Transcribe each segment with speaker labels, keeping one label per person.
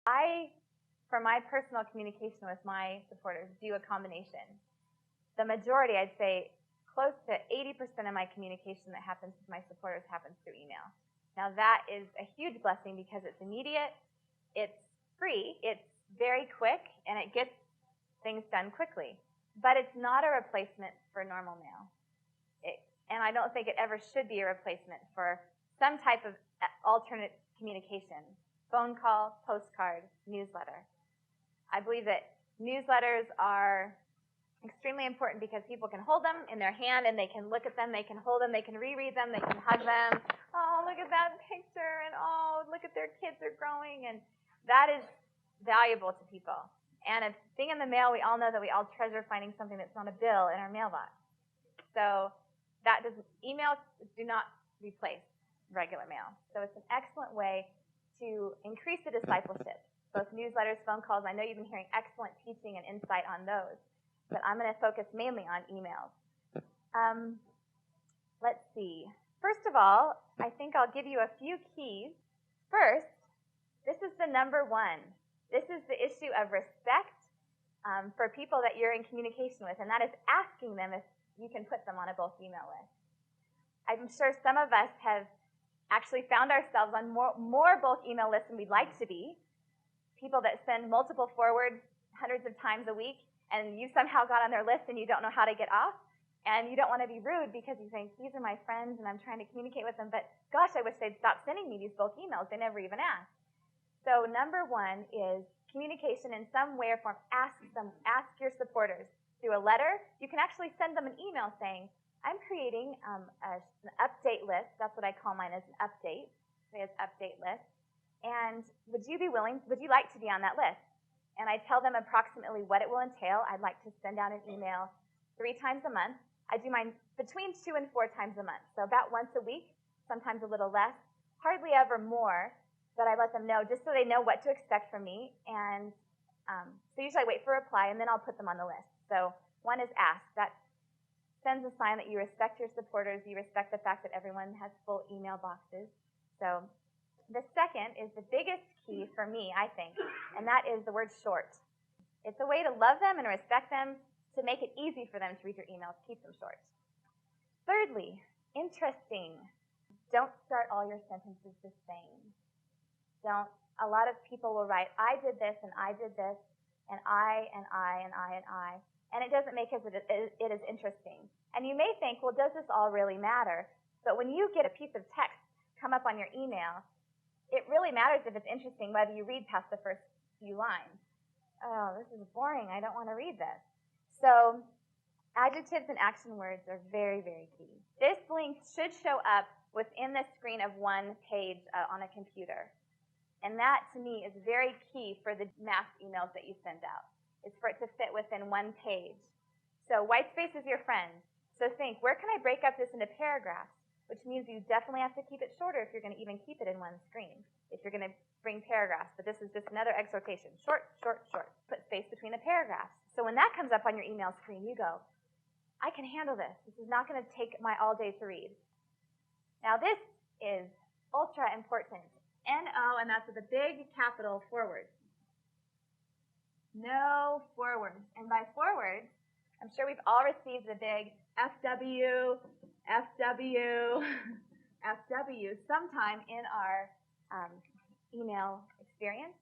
Speaker 1: For my personal communication with my supporters, do a combination. The majority, I'd say, close to 80% of my communication that happens with my supporters happens through email. Now that is a huge blessing because it's immediate, it's free, it's very quick, and it gets things done quickly. But it's not a replacement for normal mail. And I don't think it ever should be a replacement for some type of alternate communication. Phone call, postcard, newsletter. I believe that newsletters are extremely important because people can hold them in their hand and they can look at them, they can hold them, they can reread them, they can hug them. Oh, look at that picture, and oh, look at their kids are growing, and that is valuable to people. And a thing in the mail, we all know that we all treasure finding something that's not a bill in our mailbox. So emails do not replace regular mail. So it's an excellent way to increase the discipleship. Both newsletters, phone calls. I know you've been hearing excellent teaching and insight on those, but I'm going to focus mainly on emails. Let's see. First of all, I think I'll give you a few keys. First, this is the number one. This is the issue of respect for people that you're in communication with, and that is asking them if you can put them on a bulk email list. I'm sure some of us have actually found ourselves on more bulk email lists than we'd like to be. People that send multiple forwards hundreds of times a week, and you somehow got on their list and you don't know how to get off, and you don't want to be rude because you think, these are my friends and I'm trying to communicate with them, but gosh, I wish they'd stop sending me these bulk emails. They never even ask. So number one is communication in some way or form. Ask your supporters through a letter. You can actually send them an email saying, I'm creating an update list. That's what I call mine, as an update. It's update list. And would you like to be on that list? And I tell them approximately what it will entail. I'd like to send out an email 3 times a month. I do mine between 2 and 4 times a month. So about once a week, sometimes a little less, hardly ever more, but I let them know just so they know what to expect from me. And so usually I wait for a reply, and then I'll put them on the list. So one is ask. That sends a sign that you respect your supporters. You respect the fact that everyone has full email boxes. So the second is the biggest key for me, I think, and that is the word short. It's a way to love them and respect them, to make it easy for them to read your emails. Keep them short. Thirdly, interesting. Don't start all your sentences the same. A lot of people will write, I did this, and I did this, and I, and I, and I, and I, and it doesn't make it as interesting. And you may think, well, does this all really matter? But when you get a piece of text come up on your email, it really matters if it's interesting whether you read past the first few lines. Oh, this is boring. I don't want to read this. So adjectives and action words are very, very key. This link should show up within the screen of one page on a computer. And that, to me, is very key for the mass emails that you send out, is for it to fit within one page. So white space is your friend. So think, where can I break up this into paragraphs? Which means you definitely have to keep it shorter if you're going to even keep it in one screen, if you're going to bring paragraphs. But this is just another exhortation. Short, short, short. Put space between the paragraphs. So when that comes up on your email screen, you go, I can handle this. This is not going to take my all day to read. Now this is ultra important. N-O, and that's with a big capital forward. No forwards. And by forwards, I'm sure we've all received the big FW, FW, FW sometime in our email experience.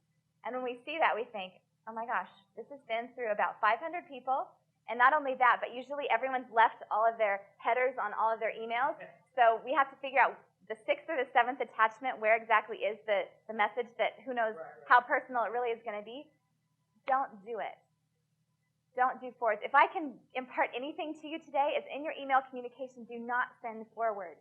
Speaker 1: And when we see that, we think, oh my gosh, this has been through about 500 people. And not only that, but usually everyone's left all of their headers on all of their emails. So we have to figure out the 6th or the 7th attachment, where exactly is the message that who knows how personal it really is going to be. Don't do it. Don't do forwards. If I can impart anything to you today, it's in your email communication, do not send forwards.